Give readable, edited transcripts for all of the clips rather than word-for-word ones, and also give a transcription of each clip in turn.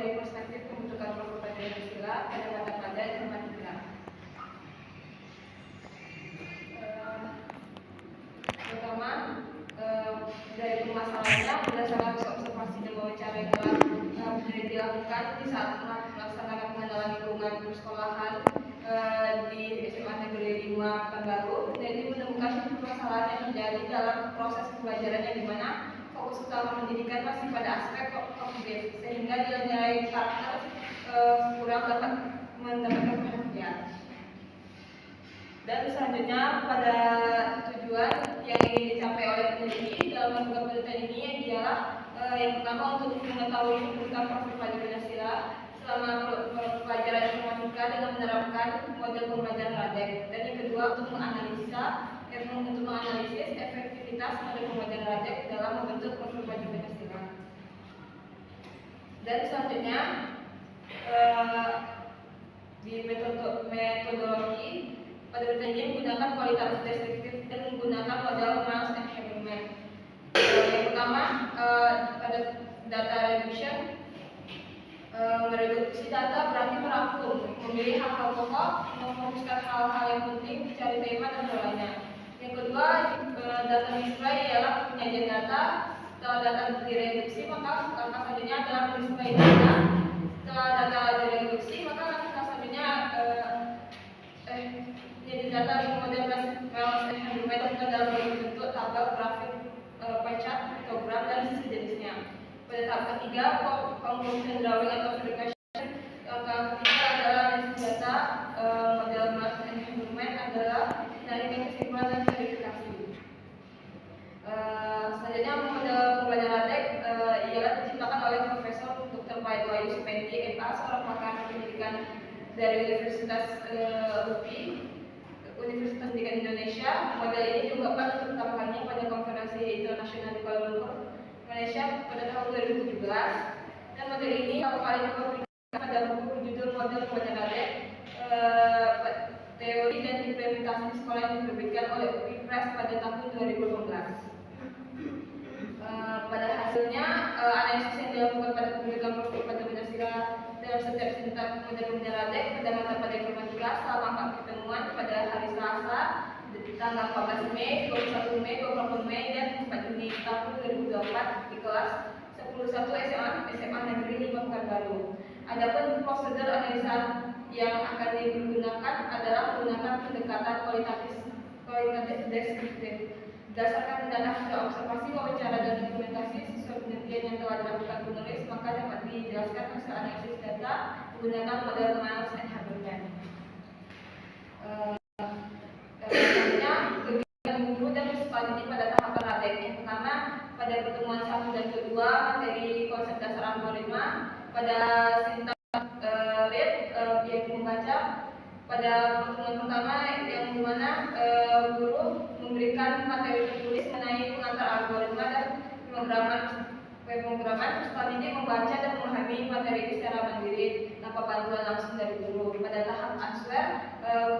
dari perspektif pembentukan profil Pancasila pada pada informatika. Pertama, dari permasalahannya berdasarkan observasi dan wawancara yang telah dilakukan di saat melaksanakan pengenalan lingkungan persekolahan di SMA Negeri 5 Pekanbaru, jadi menemukan permasalahan yang terjadi dalam proses pembelajarannya di mana fokus utama pendidikan masih pada aspek kognitif sehingga nilai-nilai karakter kurang dapat mendapatkan perhatian. Dan selanjutnya pada tujuan yang ingin dicapai oleh peneliti dalam membuat penelitian ini ialah yang pertama untuk mengetahui tentang profil Pancasila selama pelajaran informatika dengan menerapkan model pembelajaran LADEK, dan yang kedua untuk menganalisis efektivitas model pembelajaran LADEK dalam membentuk profil Pancasila. Dan selanjutnya di metodologi pada penelitian ini menggunakan kualitatif deskriptif dan menggunakan model Miles and Habermas. Yang pertama pada data reduction, mereduksi data berarti merangkum, memilih hal-hal pokok, memfokuskan hal-hal yang penting, mencari tema dan polanya. Yang kedua, data display ialah penyajian data. Setelah data direduksi, maka langkah selanjutnya adalah display data. Setelah data direduksi, maka langkah selanjutnya menjadi data di model Miles and Habermas dalam bentuk tabel, grafik, pie chart, histogram, dan sejenisnya. Pada tahap ketiga, conclusion drawing atau verification. Langkah ketiga adalah analisis data. Model Miles and Habermas adalah menarik kesimpulan dan verifikasi. Selanjutnya model pembelajaran LADEK ialah diciptakan oleh Profesor Dr. Pak Wahyu Supendi, MA, seorang pakar pendidikan dari Universitas UPI, Universitas Pendidikan Indonesia. Model ini diungkapkan untuk pertama kalinya pada konferensi internasional di Kuala Lumpur, Malaysia pada tahun 2017. Dan model ini pertama kali diberikan pada buku berjudul Model Pembelajaran LADEK, Teori dan Implementasi Sekolah yang diterbitkan oleh UPI Press pada tahun 2018. Pada hasilnya, analisis yang dilakukan pada pembentukan profil Pancasila dalam setiap tingkat model pembelajaran LADEK pada mata pada informatika selama 4 pertemuan pada hari Selasa tanggal 14 Mei, 21 Mei, 20 Mei, dan 4 Juni tahun 2024 di kelas 101 SMA Negeri 5 Pekanbaru. Adapun prosedur analisa yang akan digunakan adalah menggunakan pendekatan kualitatif deskriptif. Berdasarkan data hasil observasi, wawancara, dan dokumentasi sesuai penelitian yang telah dilakukan penulis, maka dapat dijelaskan hasil analisis data menggunakan model Miles and Habermas. Selanjutnya, kegiatan guru dan peserta didik pada tahapan LADEK. Yang pertama, pada pertemuan 1 dan kedua, materi konsep dasar algoritma. Pada sintak read, yaitu membaca. Pada pertemuan pertama yang dimana guru memberikan materi tertulis mengenai pengantar algoritma dan pemrograman, peserta didik membaca dan memahami materi ini secara mandiri tanpa bantuan langsung dari guru. Pada tahap answer,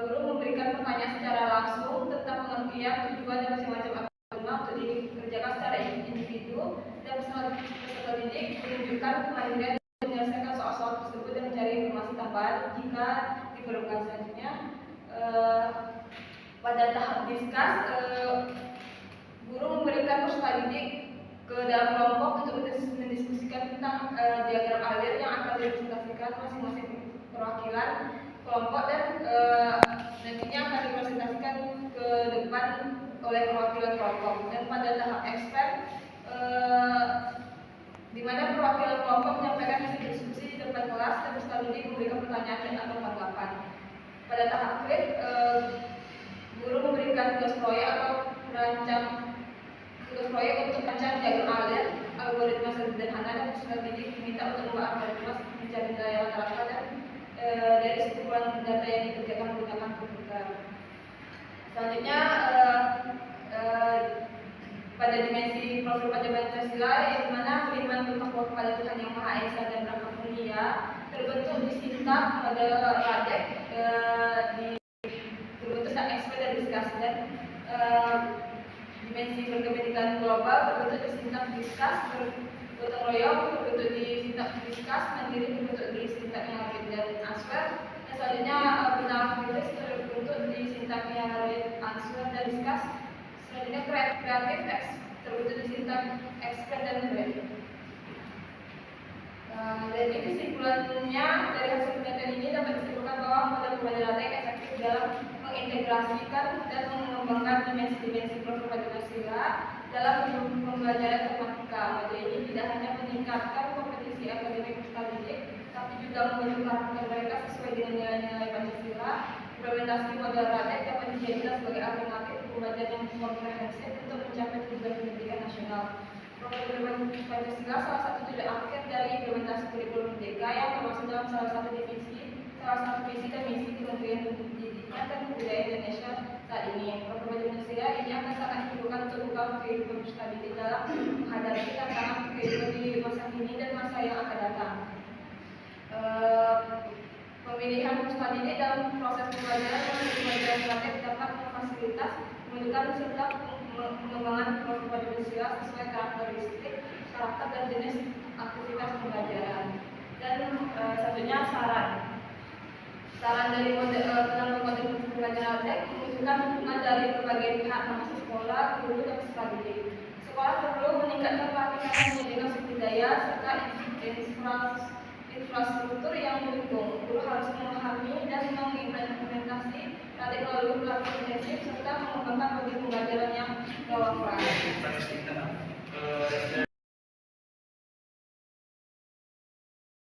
guru memberikan pertanyaan secara langsung tentang pengertian, tujuan, dan macam-macam algoritma untuk dikerjakan secara individu, dan peserta didik menunjukkan kemandirian menyelesaikan soal-soal tersebut dan mencari informasi tambahan jika diperlukan. Selanjutnya, pada tahap diskus, guru memberikan peserta didik ke dalam kelompok untuk mendiskusikan tentang diagram alir yang akan dipresentasikan masing-masing perwakilan kelompok, dan nantinya akan dipresentasikan ke depan oleh perwakilan kelompok. Dan pada tahap expert, di mana perwakilan kelompok menyampaikan hasil diskusi di depan kelas dan peserta didik memberikan pertanyaan dan atau tanggapan. Pada tahap grade, guru memberikan tugas proyek atau merancang tugas proyek untuk merancang diagram alir, algoritma sederhana, dan peserta didik diminta untuk membuat algoritma mencari nilai rata-rata dan dari sekumpulan data yang dikerjakan menggunakan komputer. Selanjutnya, pada dimensi profil Pancasila, yang dimana beriman bertakwa kepada Tuhan Yang Maha Esa dan Brahma Mulia terbentuk di sintak model LADEK, terbentuk saat ekspert dan diskus. Dan dimensi berkepentingan global terbentuk di sintak diskus, bergotong royong terbentuk di sintak diskus, mandiri sintaknya answer dan discuss. Selanjutnya kreatif terwujud di sintak expand dan create. Jadi kesimpulannya dari hasil penelitian ini dapat disimpulkan bahwa model pembelajaran LATEX efektif dalam mengintegrasikan dan mengembangkan dimensi-dimensi profil Pancasila dalam pembelajaran matematika. Model ini tidak hanya meningkatkan kompetisi akademik peserta didik, tapi juga membentuk karakter mereka sesuai dengan nilai-nilai Pancasila. Implementasi model LATEX dapat dijadikan sebagai alternatif pembelajaran yang komprehensif untuk mencapai tujuan pendidikan nasional. Program Pancasila salah satu tujuan akhir dari implementasi kurikulum merdeka yang termasuk dalam salah satu visi dan misi Kementerian Pendidikan dan Kebudayaan Indonesia saat ini. Program Pancasila ini akan sangat diperlukan untuk membuka kehidupan peserta didik dalam menghadapi tantangan kehidupan di masa kini dan masa yang akan datang. Pemilihan peserta didik dalam proses pembelajaran LATEX dapat memfasilitasi pembentukan serta pengembangan profil Pancasila sesuai karakteristik, karakter dan jenis aktivitas pembelajaran. Dan selanjutnya saran dari penerapan model pembelajaran LATEX membutuhkan dukungan dari berbagai pihak termasuk sekolah, guru, dan peserta didik. Sekolah perlu meningkatkan pelatihan pendidikan sumber daya serta infrastruktur yang mendukung. Guru harus memahami dan mengimplementasi LATEX melalui pelatihan intensif serta mengembangkan bagi pembelajaran yang relevan.